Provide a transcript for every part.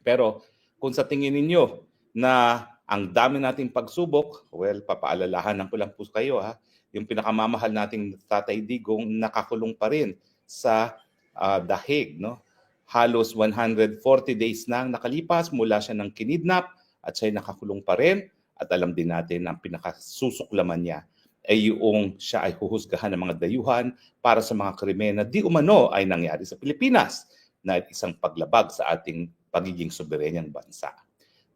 Pero kung sa tingin ninyo na ang dami nating pagsubok, well, papaalalahanan ko lang po kayo yung pinakamamahal nating Tatay Digong nakakulong pa rin sa The Hague, no? Halos 140 days nang nakalipas mula siya ng kinidnap at siya nakakulong pa rin. At alam din natin na ang pinakasusuklaman niya ay yung siya ay huhusgahan ng mga dayuhan para sa mga krimen na di umano ay nangyari sa Pilipinas na isang paglabag sa ating pagiging soberenyang bansa.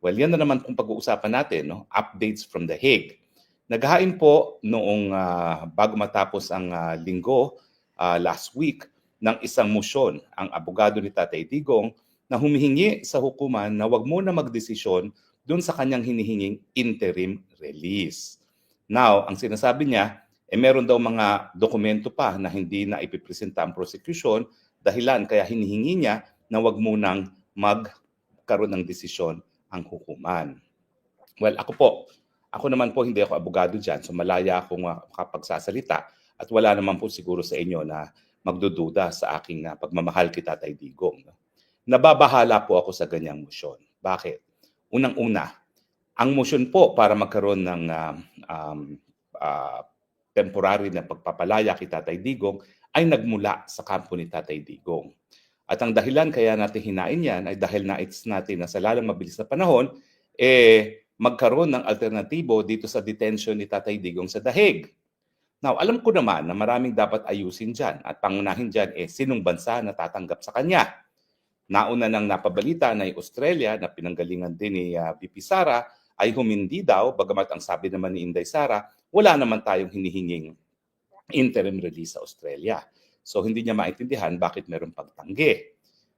Well, yan na naman kung pag-uusapan natin, no? Updates from The Hague. Naghain po noong bago matapos ang linggo last week ng isang motion ang abogado ni Tatay Digong na humihingi sa hukuman na wag muna magdesisyon doon sa kanyang hinihinging interim release. Now, ang sinasabi niya, meron daw mga dokumento pa na hindi na ipipresenta ang prosecution dahilan kaya hinihingi niya na wag munang magkaroon ng desisyon ang hukuman. Well, ako naman po hindi ako abogado dyan, so malaya akong makapagsasalita at wala naman po siguro sa inyo na magdududa sa aking pagmamahal kay Tatay Digong. Nababahala po ako sa ganyang motion. Bakit? Unang-una, ang motion po para magkaroon ng temporary na pagpapalaya kay Tatay Digong ay nagmula sa kampo ni Tatay Digong. At ang dahilan kaya natin hinain yan ay dahil nais natin na sa lalong mabilis na panahon, magkaroon ng alternatibo dito sa detention ni Tatay Digong sa The Hague. Now, alam ko naman na maraming dapat ayusin dyan at pangunahin dyan sinong bansa na tatanggap sa kanya. Nauna nang napabalita na yung Australia na pinanggalingan din ni VP Sara ay humindi daw, bagamat ang sabi naman ni Inday Sara, wala naman tayong hinihinging interim release sa Australia. So hindi niya maintindihan bakit meron pagtanggi.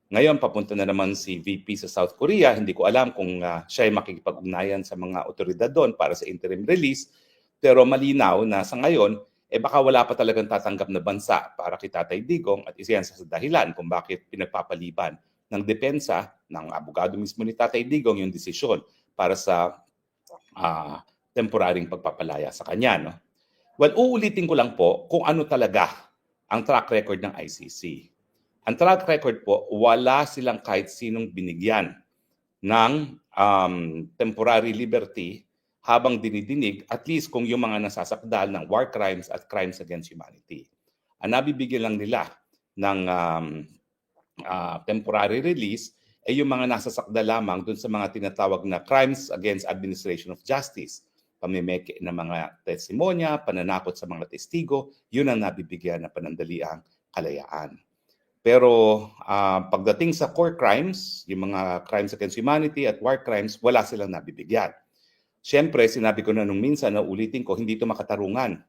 Ngayon, papunta na naman si VP sa South Korea. Hindi ko alam kung siya ay makikipag-ugnayan sa mga otoridad doon para sa interim release. Pero malinaw na sa ngayon, baka wala pa talagang tatanggap na bansa para kay Tatay Digong at isa yan sa dahilan kung bakit pinagpapaliban ng depensa ng abogado mismo ni Tatay Digong yung desisyon para sa temporaryong pagpapalaya sa kanya. No? Well, uulitin ko lang po kung ano talaga ang track record ng ICC. Ang track record po, wala silang kahit sinong binigyan ng temporary liberty habang dinidinig, at least kung yung mga nasasakdal ng war crimes at crimes against humanity. Ang nabibigyan lang nila ng temporary release ay yung mga nasasakdal lamang dun sa mga tinatawag na crimes against administration of justice. Pamimeke ng mga testimonya, pananakot sa mga testigo, yun ang nabibigyan na panandaliang kalayaan. Pero pagdating sa core crimes, yung mga crimes against humanity at war crimes, wala silang nabibigyan. Siyempre, sinabi ko na nung minsan, na ulitin ko, hindi ito makatarungan.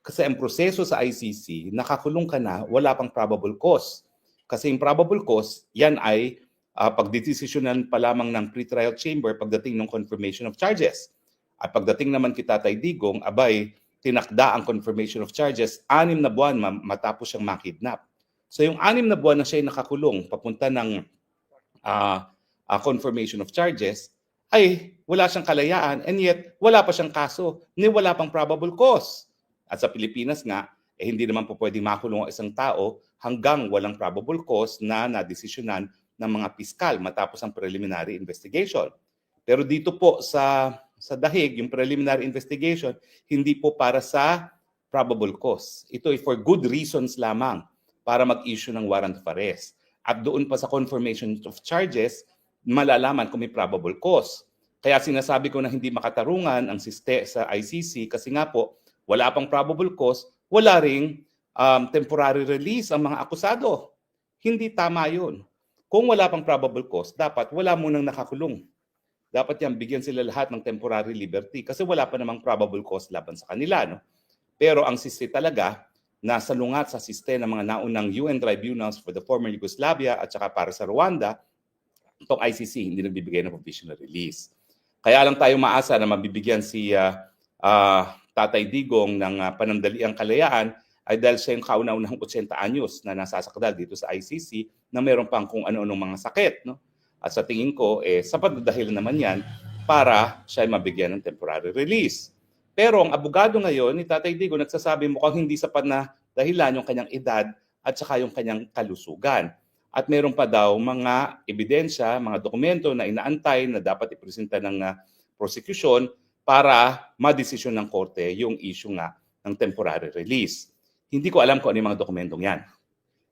Kasi ang proseso sa ICC, nakakulong ka na, wala pang probable cause. Kasi yung probable cause, yan ay pagdedesisyonan pa lamang ng pre-trial chamber pagdating ng confirmation of charges. At pagdating naman kay Tatay Digong, abay, tinakda ang confirmation of charges, 6 na buwan matapos siyang makidnap. So yung 6 na buwan na siya nakakulong, papunta ng confirmation of charges, ay wala siyang kalayaan and yet wala pa siyang kaso ni wala pang probable cause. At sa Pilipinas nga, hindi naman po pwedeng makulong ang isang tao hanggang walang probable cause na nadesisyonan ng mga piskal matapos ang preliminary investigation. Pero dito po sa The Hague, yung preliminary investigation, hindi po para sa probable cause. Ito ay for good reasons lamang para mag-issue ng warrant of arrest. At doon pa sa confirmation of charges, malalaman kung may probable cause. Kaya sinasabi ko na hindi makatarungan ang sa ICC kasi nga po, wala pang probable cause, wala ring temporary release ang mga akusado. Hindi tama yun. Kung wala pang probable cause, dapat wala munang nakakulong. Dapat yan, bigyan sila lahat ng temporary liberty kasi wala pa namang probable cause laban sa kanila. No? Pero ang siste talaga, nasa lungat sa siste ng mga naunang UN tribunals for the former Yugoslavia at saka para sa Rwanda, itong ICC hindi nagbibigay ng provisional release. Kaya lang tayo maasa na mabibigyan si Tatay Digong ng panandaliang kalayaan ay dahil siya yung kauna-unahang 80 anyos na nasasakdal dito sa ICC na meron pang kung ano-anong mga sakit. No? At sa tingin ko, sapat na dahil naman yan para siya ay mabigyan ng temporary release. Pero ang abogado ngayon ni Tatay Digong nagsasabi mukhang hindi sapat na dahilan yung kanyang edad at saka yung kanyang kalusugan. at meron pa daw mga ebidensya, mga dokumento na inaantay na dapat ipresenta ng prosecution para madesisyon ng korte yung issue nga ng temporary release. Hindi ko alam kung ano yung mga dokumentong yan.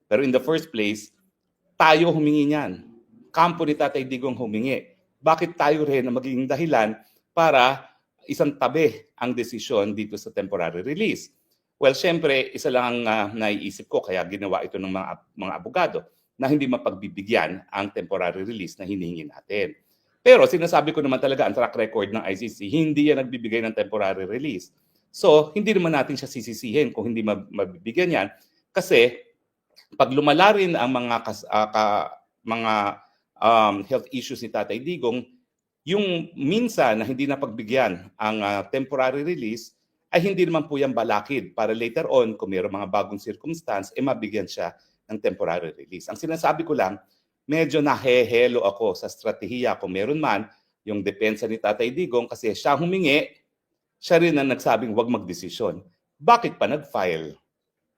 Pero in the first place, tayo humingi niyan. Kampo ni Tatay Digong humingi. Bakit tayo rin na magiging dahilan para isang tabi ang desisyon dito sa temporary release? Well, syempre, isa lang ang naiisip ko, kaya ginawa ito ng mga abogado, na hindi mapagbibigyan ang temporary release na hinihingi natin. Pero sinasabi ko naman talaga, ang track record ng ICC, hindi yan nagbibigay ng temporary release. So, hindi naman natin siya sisisihin kung hindi mabibigyan yan. Kasi, pag lumala rin ang mga health issues ni Tatay Digong, yung minsan na hindi napagbigyan ang temporary release, ay hindi naman po yan balakid para later on, kung mayroong mga bagong circumstance, mabigyan siya ng temporary release. Ang sinasabi ko lang, medyo nahehelo ako sa strategiya kung meron man yung depensa ni Tatay Digong kasi siya humingi, siya rin ang nagsabing huwag magdesisyon. Bakit pa nag-file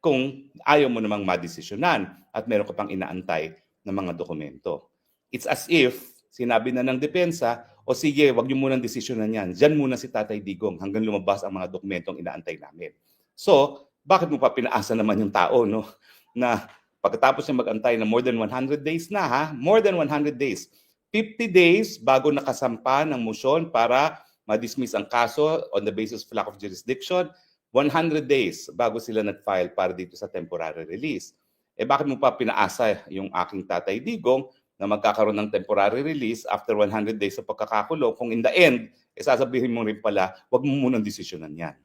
kung ayaw mo namang madesisyonan at meron ka pang inaantay ng mga dokumento? It's as if sinabi na ng depensa, o sige, wag niyo munang desisyonan yan. Diyan muna si Tatay Digong hanggang lumabas ang mga dokumentong inaantay namin. So, bakit mo pa pinaasa naman yung tao, no? Na pagkatapos niya mag-antay na more than 100 days na, ha? More than 100 days. 50 days bago nakasampa ng motion para ma-dismiss ang kaso on the basis of lack of jurisdiction. 100 days bago sila nag-file para dito sa temporary release. Bakit mo pa pinaasa yung aking Tatay Digong na magkakaroon ng temporary release after 100 days sa pagkakakulong kung in the end, sasabihin mo rin pala, wag mo munang desisyonan yan.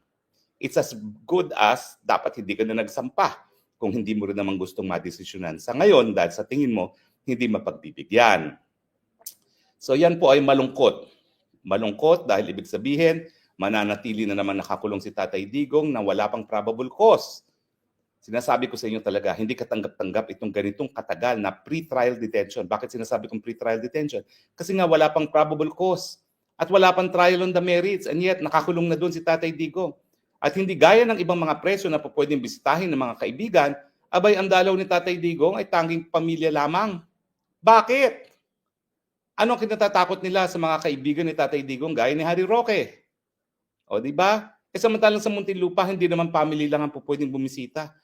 It's as good as dapat hindi ka na nagsampa kung hindi mo rin naman gustong madesisyonan. Sa ngayon, dahil sa tingin mo, hindi mapagbibigyan. So yan po ay malungkot. Malungkot dahil ibig sabihin, mananatili na naman nakakulong si Tatay Digong na wala pang probable cause. Sinasabi ko sa inyo talaga, hindi katanggap-tanggap itong ganitong katagal na pre-trial detention. Bakit sinasabi kong pre-trial detention? Kasi nga wala pang probable cause at wala pang trial on the merits and yet nakakulong na doon si Tatay Digong. At hindi gaya ng ibang mga preso na po pwedeng bisitahin ng mga kaibigan, abay ang dalaw ni Tatay Digong ay tanging pamilya lamang. Bakit? Ano ang kinatatakot nila sa mga kaibigan ni Tatay Digong gaya ni Harry Roque? O di ba? Samantalang sa Muntinlupa, hindi naman family lang ang po pwedeng bumisita.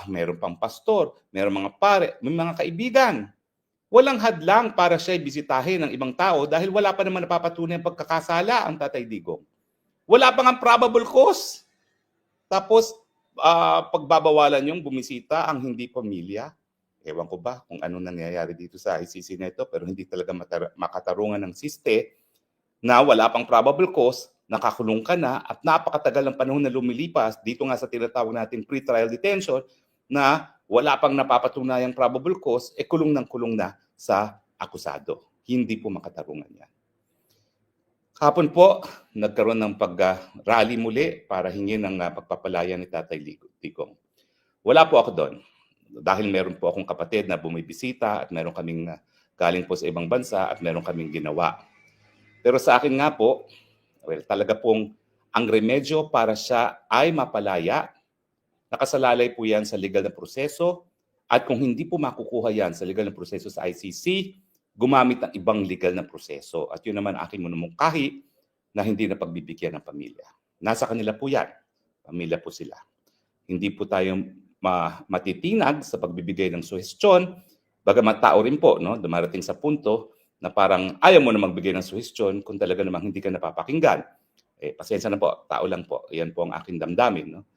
Meron pang pastor, meron mga pare, may mga kaibigan. Walang hadlang para siya bisitahin ng ibang tao dahil wala pa naman napapatunay ang pagkakasala ang Tatay Digong. Wala pa nga probable cause. Tapos, pagbabawalan yung bumisita ang hindi pamilya. Ewan ko ba kung ano nangyayari dito sa ICC na ito, pero hindi talaga makatarungan ng siste na wala pang probable cause, nakakulong ka na at napakatagal ng panahon na lumilipas dito nga sa tinatawag nating pre-trial detention na wala pang napapatunayang probable cause, kulong ng kulong na sa akusado. Hindi po makatarungan yan. Kahapon po, nagkaroon ng pag-rally muli para hingin ng pagpapalaya ni Tatay Digong. Wala po ako doon dahil meron po akong kapatid na bumibisita at meron kaming galing po sa ibang bansa at meron kaming ginawa. Pero sa akin nga po, well, talaga pong ang remedyo para siya ay mapalaya, nakasalalay po yan sa legal na proseso at kung hindi po makukuha yan sa legal na proseso sa ICC, gumamit ng ibang legal na proseso. At yun naman aking minumungkahi na hindi na pagbibigyan ng pamilya. Nasa kanila po yan. Pamilya po sila. Hindi po tayo matitinag sa pagbibigay ng suhestyon. Bagamat tao rin po, no, dumarating sa punto na parang ayaw mo na magbigay ng suhestyon kung talaga namang hindi ka napapakinggan. Pasensya na po, tao lang po. Yan po ang aking damdamin. No?